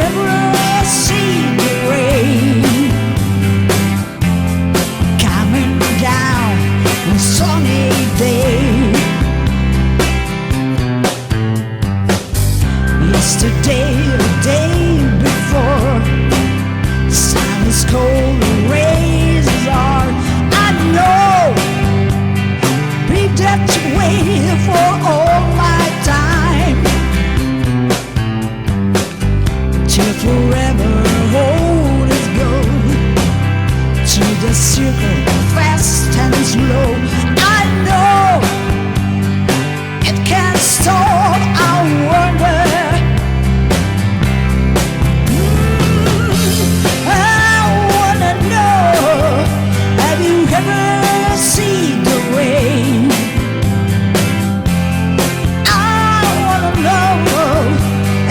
ever seen the rain coming down on a sunny day? Yesterday, the day before, the sun is cold, the rays is hard. I know, be that way for all my time, till forever hold it go, to the circle fast and slow. I know it can't stop. I wonder. Ever see the rain? I wanna know,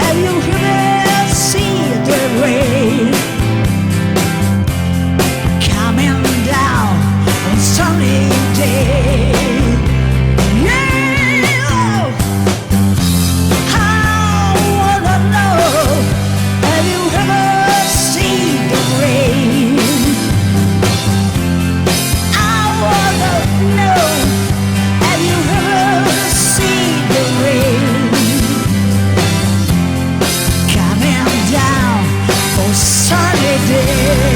have you ever seen the rain coming down on a sunny day? Yeah, I wanna know, have you ever seen the rain? No, have you ever seen the rain coming down for a sunny day?